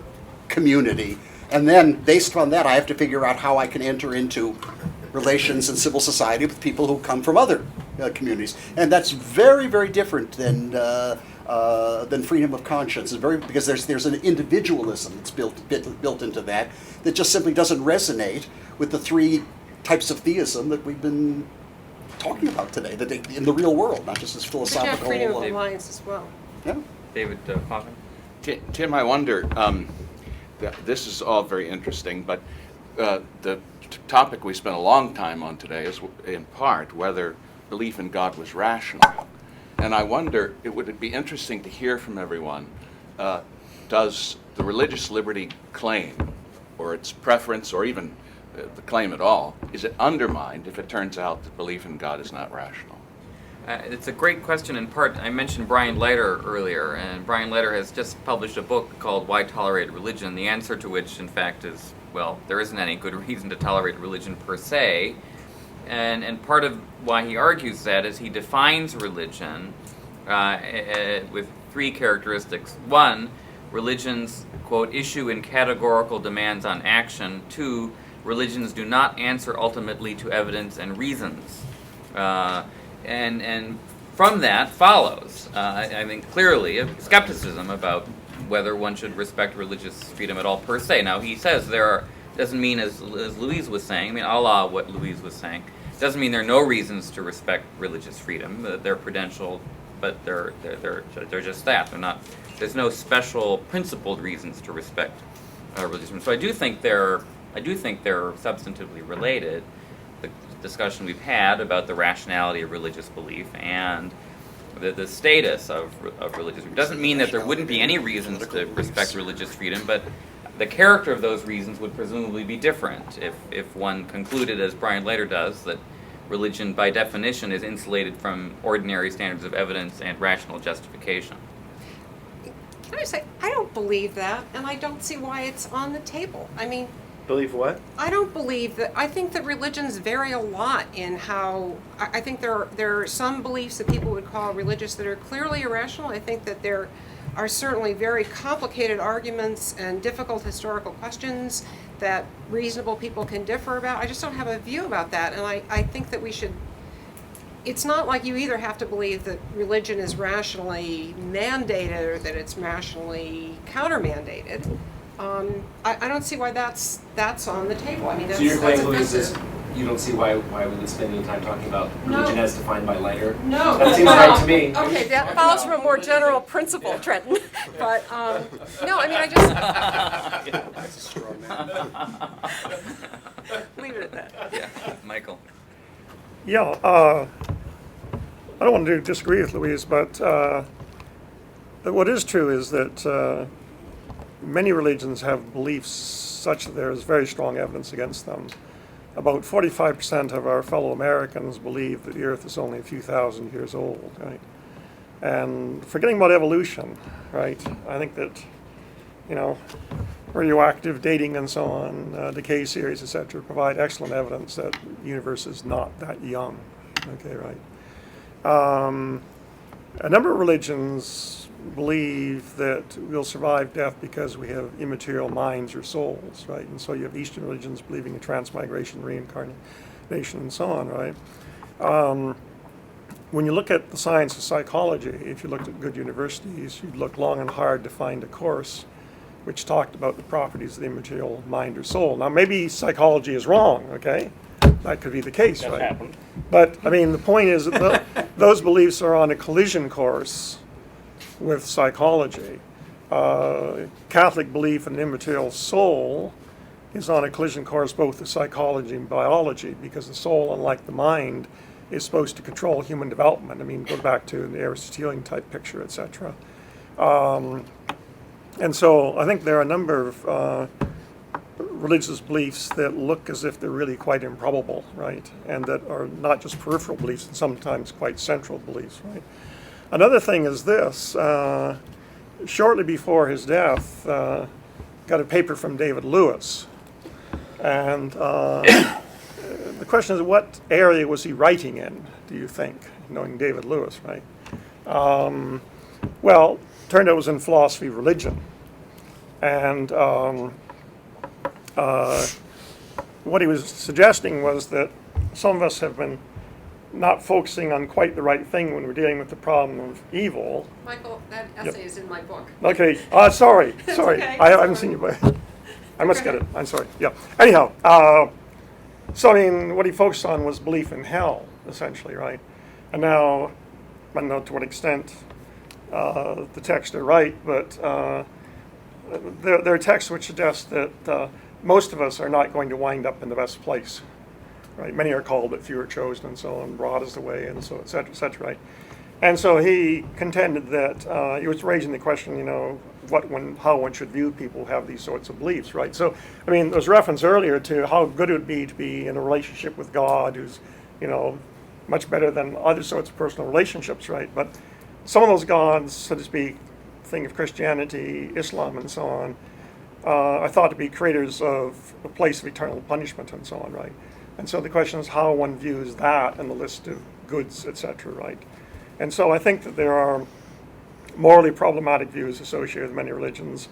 community. And then, based on that, I have to figure out how I can enter into relations in civil society with people who come from other communities. And that's very, very different than freedom of conscience. It's because there's an individualism that's built into that just simply doesn't resonate with the three types of theism that we've been talking about today, that in the real world, not just as But you have philosophical. freedom of alliance as well. Yeah. David Poffin. Tim, I wonder, this is all very interesting, but the topic we spent a long time on today is, in part, whether belief in God was rational. And I wonder, would it be interesting to hear from everyone, does the religious liberty claim, or its preference, or even the claim at all, is it undermined if it turns out that belief in God is not rational? It's a great question. In part, I mentioned Brian Leiter earlier, and Brian Leiter has just published a book called Why Tolerate Religion, the answer to which, in fact, is, well, there isn't any good reason to tolerate religion per se. And part of why he argues that is he defines religion with three characteristics. One, religions, quote, issue in categorical demands on action. Two, religions do not answer ultimately to evidence and reasons. And from that follows, I think clearly, a skepticism about whether one should respect religious freedom at all per se. Now, he says doesn't mean, as Louise was saying, I mean, a la what Louise was saying, doesn't mean there are no reasons to respect religious freedom. They're prudential, but they're just that. They're not. There's no special principled reasons to respect religious freedom. So I do think they're substantively related. The discussion we've had about the rationality of religious belief and the status of religious freedom doesn't mean that there wouldn't be any reasons to respect religious freedom, but the character of those reasons would presumably be different if one concluded, as Brian Leiter does, that religion by definition is insulated from ordinary standards of evidence and rational justification. Can I say, I don't believe that, and I don't see why it's on the table. I mean, Believe what? I don't believe that. I think that religions vary a lot in how. I think there are some beliefs that people would call religious that are clearly irrational. I think that there are certainly very complicated arguments and difficult historical questions that reasonable people can differ about. I just don't have a view about that, and I think that we should. It's not like you either have to believe that religion is rationally mandated or that it's rationally counter-mandated. I don't see why that's on the table. I mean, that's, so your claim, that's Louise, is offensive. you don't see why we would spend any time talking about religion as defined by Leiter? No. That seems right to me. Okay, that follows from a more general principle, Trenton. But, no, I mean, I just... That's a strong man. Leave it at that. Yeah, Michael. Yeah, I don't want to disagree with Louise, but what is true is that many religions have beliefs such that there is very strong evidence against them. About 45% of our fellow Americans believe that the Earth is only a few thousand years old, right? And forgetting about evolution, right? I think that, radioactive dating and so on, decay series, etc., provide excellent evidence that the universe is not that young. Okay, right? A number of religions believe that we'll survive death because we have immaterial minds or souls, right? And so you have Eastern religions believing in transmigration, reincarnation, and so on, right? When you look at the science of psychology, if you looked at good universities, you'd look long and hard to find a course which talked about the properties of the immaterial mind or soul. Now, maybe psychology is wrong, okay? That could be the case, That right? happened. But, I mean, the point is that those beliefs are on a collision course with psychology. Catholic belief in an immaterial soul is on a collision course both with psychology and biology, because the soul, unlike the mind, is supposed to control human development. I mean, go back to the Aristotelian type picture, etc. And so I think there are a number of religious beliefs that look as if they're really quite improbable, right? And that are not just peripheral beliefs, and sometimes quite central beliefs, right? Another thing is this. Shortly before his death, got a paper from David Lewis. And the question is, what area was he writing in, do you think, knowing David Lewis, right? Well, turned out it was in philosophy of religion. And what he was suggesting was that some of us have been not focusing on quite the right thing when we're dealing with the problem of evil. Michael, that essay is in my book. Okay, sorry. Okay, I haven't seen you, but I must get it. I'm sorry. Yeah. Anyhow, so I mean, what he focused on was belief in hell, essentially, right? And now, I don't know to what extent the texts are right, but there are texts which suggest that most of us are not going to wind up in the best place, right? Many are called, but few are chosen, and so on. Broad is the way, and so et cetera, right? And so he contended that he was raising the question, how one should view people who have these sorts of beliefs, right? So, I mean, there was reference earlier to how good it would be to be in a relationship with God, who's, much better than other sorts of personal relationships, right? But some of those gods, so to speak, think of Christianity, Islam, and so on, are thought to be creators of a place of eternal punishment and so on, right? And so the question is how one views that in the list of goods, etc., right? And so I think that there are morally problematic views associated with many religions,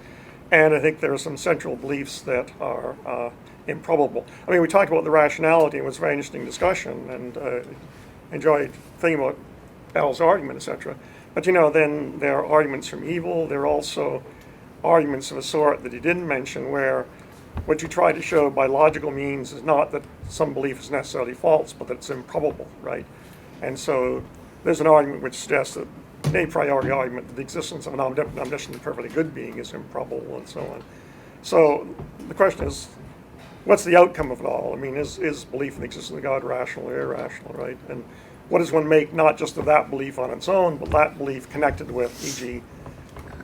and I think there are some central beliefs that are improbable. I mean, we talked about the rationality, and it was a very interesting discussion, and enjoyed thinking about Al's argument, etc. But then there are arguments from evil. There are also arguments of a sort that he didn't mention, where what you try to show by logical means is not that some belief is necessarily false, but that it's improbable, right? And so there's an argument which suggests that an a priori argument that the existence of an omniscient, perfectly good being is improbable, and so on. So the question is, what's the outcome of it all? I mean, is belief in the existence of God rational or irrational, right? And what does one make not just of that belief on its own, but that belief connected with, e.g.,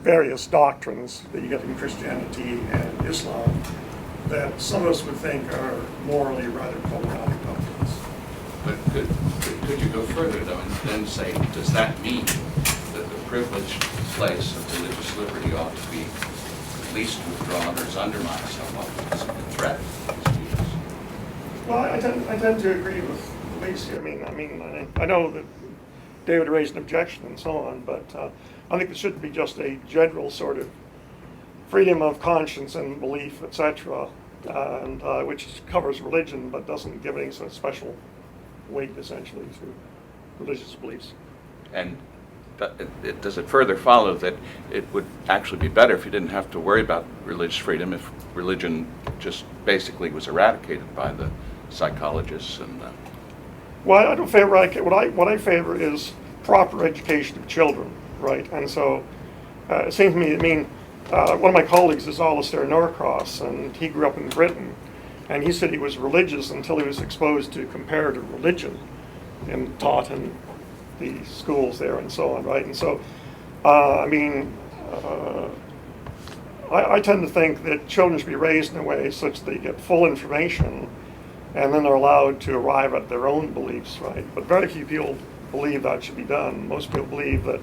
various doctrines that you get in Christianity and Islam that some of us would think are morally rather problematic doctrines. But could you go further, though, and then say, does that mean that the privileged place of religious liberty ought to be at least withdrawn or is undermined somewhat because of the threat of these views? Well, I tend to agree with Lacey. I mean, I know that David raised an objection and so on, but I think it should be just a general sort of freedom of conscience and belief, etc., and which covers religion but doesn't give any sort of special weight, essentially, to religious beliefs. And does it further follow that it would actually be better if you didn't have to worry about religious freedom if religion just basically was eradicated by the psychologists and Well, I don't favor what I favor is proper education of children, right? And so it seems to me, one of my colleagues is Alistair Norcross, and he grew up in Britain, and he said he was religious until he was exposed to comparative religion and taught in the schools there and so on, right? And so, I tend to think that children should be raised in a way such that they get full information and then they're allowed to arrive at their own beliefs, right? But very few people believe that should be done. Most people believe that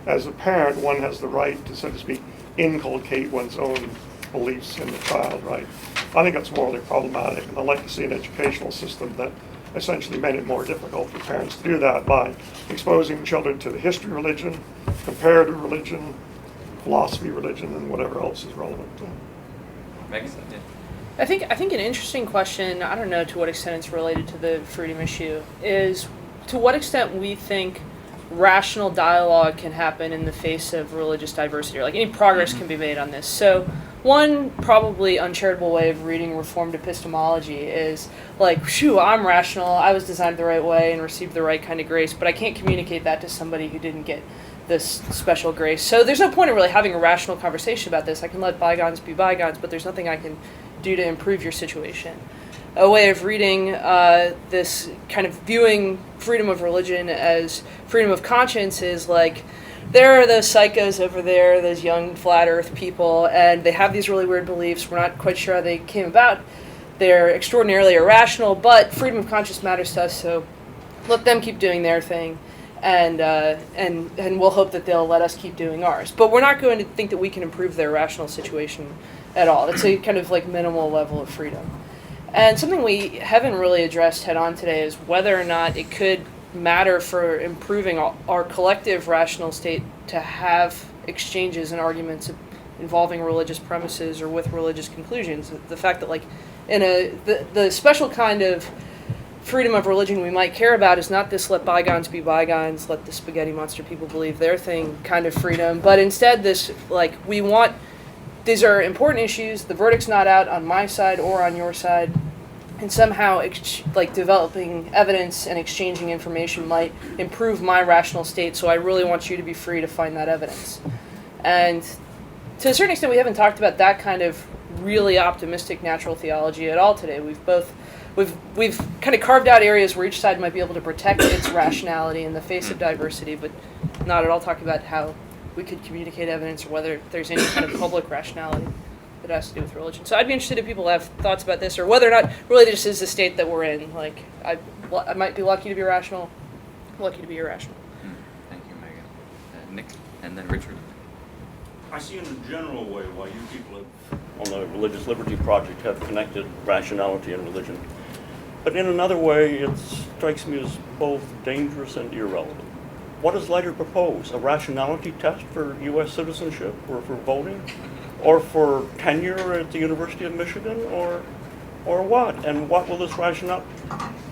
as a parent, one has the right to, so to speak, inculcate one's own beliefs in the child, right? I think that's morally problematic, and I'd like to see an educational system that essentially made it more difficult for parents to do that by exposing children to the history of religion, comparative religion, philosophy religion, and whatever else is relevant. Makes sense. I think an interesting question, I don't know to what extent it's related to the freedom issue, is to what extent we think rational dialogue can happen in the face of religious diversity, or like any progress can be made on this. So one probably uncharitable way of reading Reformed epistemology is like, shoo, I'm rational, I was designed the right way and received the right kind of grace, but I can't communicate that to somebody who didn't get this special grace. So there's no point in really having a rational conversation about this. I can let bygones be bygones, but there's nothing I can do to improve your situation. A way of reading this kind of viewing freedom of religion as freedom of conscience is like, there are those psychos over there, those young flat earth people, and they have these really weird beliefs. We're not quite sure how they came about. They're extraordinarily irrational, but freedom of conscience matters to us, so let them keep doing their thing, and we'll hope that they'll let us keep doing ours. But we're not going to think that we can improve their rational situation at all. It's a kind of like minimal level of freedom. And something we haven't really addressed head on today is whether or not it could matter for improving our collective rational state to have exchanges and arguments involving religious premises or with religious conclusions. The fact that like in the special kind of freedom of religion we might care about is not this let bygones be bygones, let the spaghetti monster people believe their thing kind of freedom, but instead this like we want, these are important issues, the verdict's not out on my side or on your side, and somehow like developing evidence and exchanging information might improve my rational state, so I really want you to be free to find that evidence. And to a certain extent we haven't talked about that kind of really optimistic natural theology at all today. We've kind of carved out areas where each side might be able to protect its rationality in the face of diversity, but not at all talk about how we could communicate evidence or whether there's any kind of public rationality that has to do with religion. So I'd be interested if people have thoughts about this, or whether or not religion is the state that we're in. Like, I might be lucky to be rational, lucky to be irrational. Thank you, Megan. Nick, and then Richard. I see in a general way why you people on the Religious Liberty Project have connected rationality and religion. But in another way, it strikes me as both dangerous and irrelevant. What does Leiter propose? A rationality test for U.S. citizenship, or for voting, or for tenure at the University of Michigan, or what? And what will this rationality?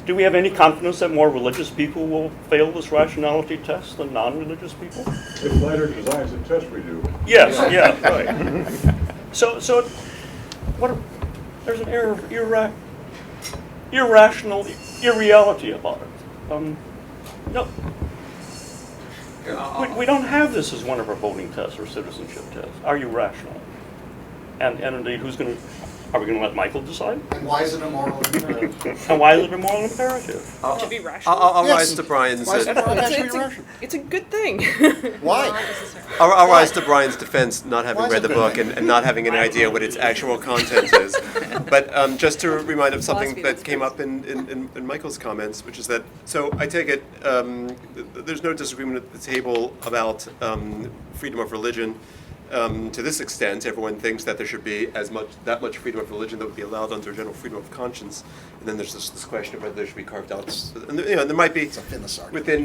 Do we have any confidence that more religious people will fail this rationality test than non-religious people? If Leiter designs a test, we do. Yes, yeah, right. So there's an air of irrational irreality about it. No, we don't have this as one of our voting tests or citizenship tests. Are you rational? And indeed, are we going to let Michael decide? And why is it a moral imperative? And why is it a moral imperative? To be rational. I'll Yes. rise to Brian's. Why is it irrational? It's a good thing. Why? Not necessarily. I'll rise to Brian's defense, not having Why is read it the good? book and not having any idea what its actual content is. But just to remind of something Philosophy, that that's came good. up in Michael's comments, which is that, so I take it there's no disagreement at the table about freedom of religion. To this extent, everyone thinks that there should be that much freedom of religion that would be allowed under general freedom of conscience. And then there's this question of whether there should be carved out. And there might be, It's a Finnis argument. within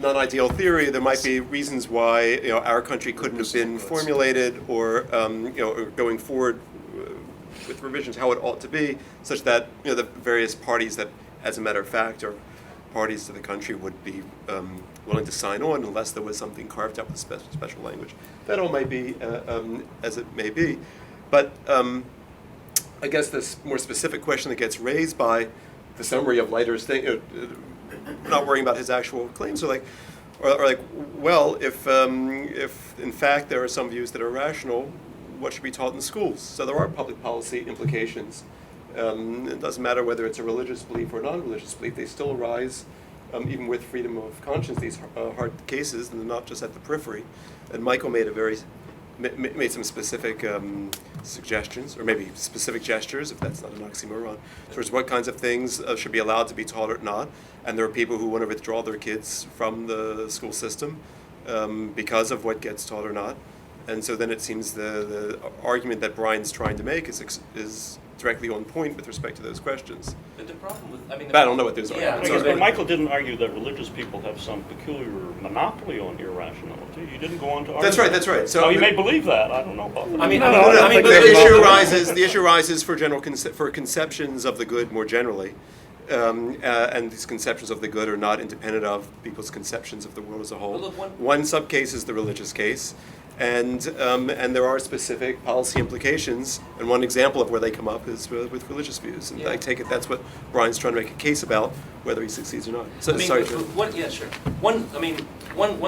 non-ideal theory, there might be reasons why our country couldn't have been formulated, or or going forward with revisions how it ought to be, such that the various parties that, as a matter of fact, are parties to the country would be willing to sign on unless there was something carved out with special language. That all may be as it may be. But I guess this more specific question that gets raised by the summary of Leiter's thing, not worrying about his actual claims, or well, if in fact there are some views that are rational, what should be taught in schools? So there are public policy implications. It doesn't matter whether it's a religious belief or a non-religious belief, they still arise even with freedom of conscience, these hard cases, and they're not just at the periphery. And Michael made made some specific suggestions, or maybe specific gestures, if that's not an oxymoron, towards what kinds of things should be allowed to be taught or not. And there are people who want to withdraw their kids from the school system because of what gets taught or not. And so then it seems the argument that Brian's trying to make is directly on point with respect to those questions. But the problem with, I mean, But I don't know what those are. Yeah, But Michael didn't argue that religious people have some peculiar monopoly on irrationality. He didn't go on to argue. That's right. So you may believe that. I don't know about that. I mean, No, I mean, but but the issue arises for for conceptions of the good more generally, and these conceptions of the good are not independent of people's conceptions of the world as a whole. Well, look, One subcase is the religious case, and there are specific policy implications. And one example of where they come up is with religious views. And I take it that's what Brian's trying to make a case about, whether he succeeds or not. So, I mean, sorry, but yeah, sure. One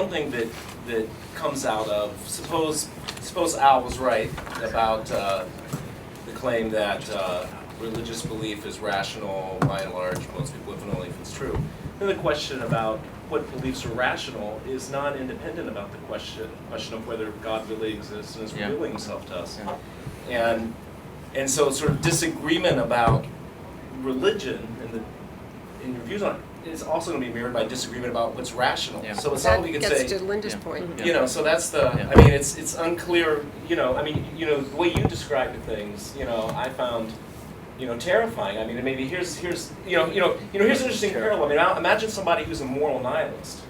thing that comes out of suppose Al was right about the claim that religious belief is rational by and large. Most people would know if it's true. Then the question about what beliefs are rational is not independent about the question of whether God really exists and is revealing himself to us. Yeah. And so sort of disagreement about religion in your views on it is also going to be mirrored by disagreement about what's rational. Yeah. So it's not That we could gets say, to Linda's point. so that's the, Yeah. I mean, it's unclear, the way you described things, I found, terrifying. I mean, maybe here's here's an interesting parallel. I mean, imagine somebody who's a moral nihilist,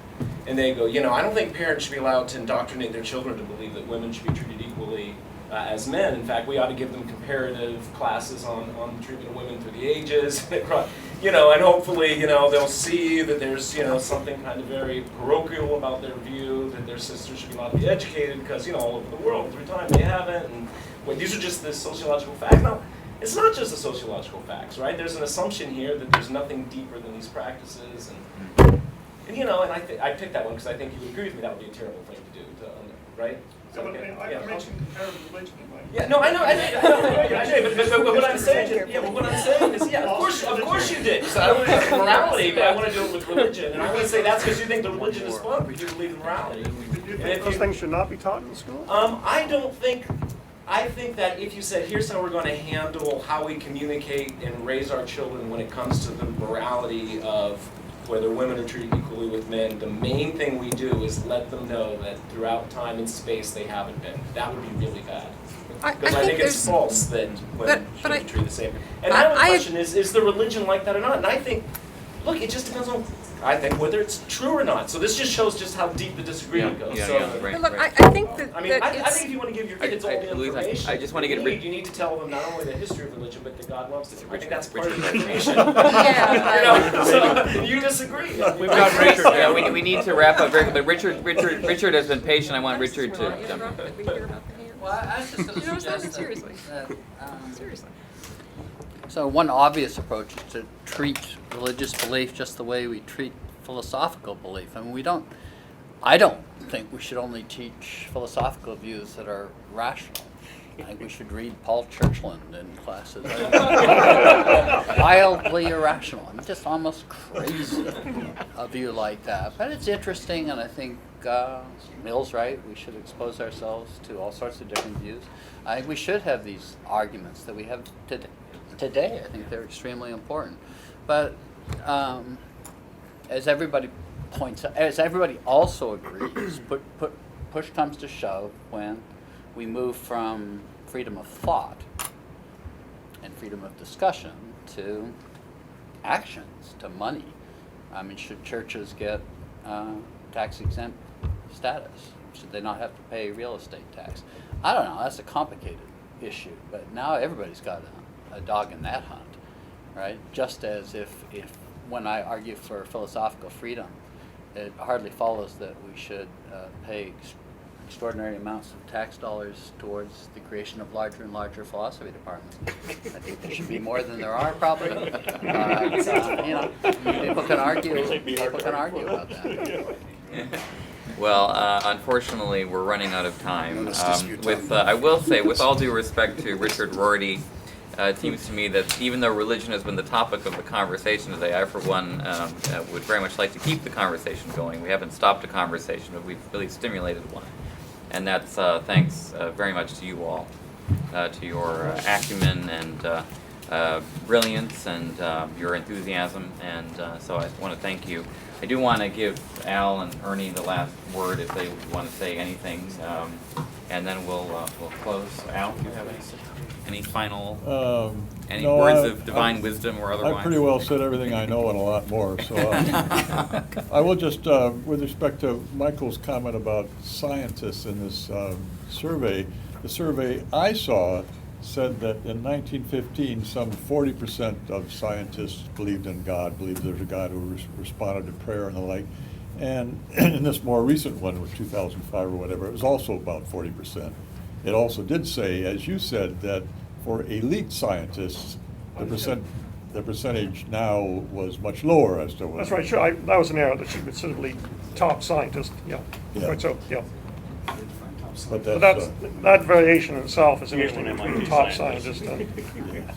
and they go, I don't think parents should be allowed to indoctrinate their children to believe that women should be treated equally as men. In fact, we ought to give them comparative classes on the treatment of women through the ages, and hopefully, they'll see that there's, something kind of very parochial about their view that their sisters should be allowed to be educated because, all over the world through time they haven't, and these are just the sociological facts. Now, it's not just the sociological facts, right? There's an assumption here that there's nothing deeper than these practices, and And and I picked that one because I think you would agree with me that would be a terrible thing to do, right? I mentioned comparative religion in my. Yeah, no, I know, but what I'm saying is, of course you did. You said I don't want to do morality, but I want to do it with religion, and I want to say that's because you think the religion is fun, because you believe in morality. Do you think those things should not be taught in school? I think that if you said, here's how we're going to handle how we communicate and raise our children when it comes to the morality of whether women are treated equally with men, the main thing we do is let them know that throughout time and space they haven't been. That would be really bad. Because I think it's false that women should be treated the same. And my other question is the religion like that or not? And I think, look, it just depends on, I think, whether it's true or not. So this just shows just how deep the disagreement goes. But look, I think that I think if you want to give your kids all the information I just want to get you need to tell them not only the history of religion, but that God loves it. I think that's part of the Richard. information. Yeah, So you disagree. We've got Richard. Yeah, we need to wrap up very quickly. But Richard has been patient. I want Richard to jump in. Well, I was just going to suggest seriously. that Seriously. so one obvious approach is to treat religious belief just the way we treat philosophical belief. I mean, I don't think we should only teach philosophical views that are rational. I think we should read Paul Churchland in classes. Wildly irrational. I'm just almost crazy, a view like that. But it's interesting, and I think Mill's right. We should expose ourselves to all sorts of different views. I think we should have these arguments that we have today. I think they're extremely important. But as everybody points out, as everybody also agrees, push comes to shove when we move from freedom of thought and freedom of discussion to actions, to money. I mean, should churches get tax-exempt status? Should they not have to pay real estate tax? I don't know. That's a complicated issue. But now everybody's got a dog in that hunt, right? Just as if when I argue for philosophical freedom, it hardly follows that we should pay extraordinary amounts of tax dollars towards the creation of larger and larger philosophy departments. I think there should be more than there are, probably. People can argue about that. Well, unfortunately, we're running out of time. I will say, with all due respect to Richard Rorty, it seems to me that even though religion has been the topic of the conversation today, I, for one, would very much like to keep the conversation going. We haven't stopped a conversation, but we've really stimulated one. And that's thanks very much to you all, to your acumen and brilliance and your enthusiasm. And so I want to thank you. I do want to give Al and Ernie the last word if they want to say anything. And then we'll close. Al, do you have any final words of divine wisdom or otherwise? I pretty well said everything I know and a lot more. So I will just, with respect to Michael's comment about scientists in this survey, the survey I saw said that in 1915, some 40% of scientists believed in God, believed there's a God who responded to prayer and the like. And in this more recent one, with 2005 or whatever, it was also about 40%. It also did say, as you said, that for elite scientists, the percentage now was much lower as to what. That's right. Sure, that was an error that you considerably top scientist. Yeah. Right. So yeah. But that variation in itself is interesting. MIT Top scientist.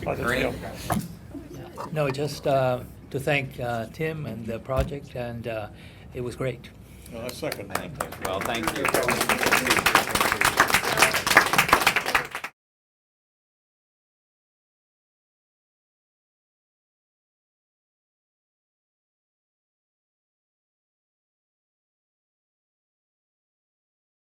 scientist. No, just to thank Tim and the project, and it was great. No, I second. Thank you. Well, thank you.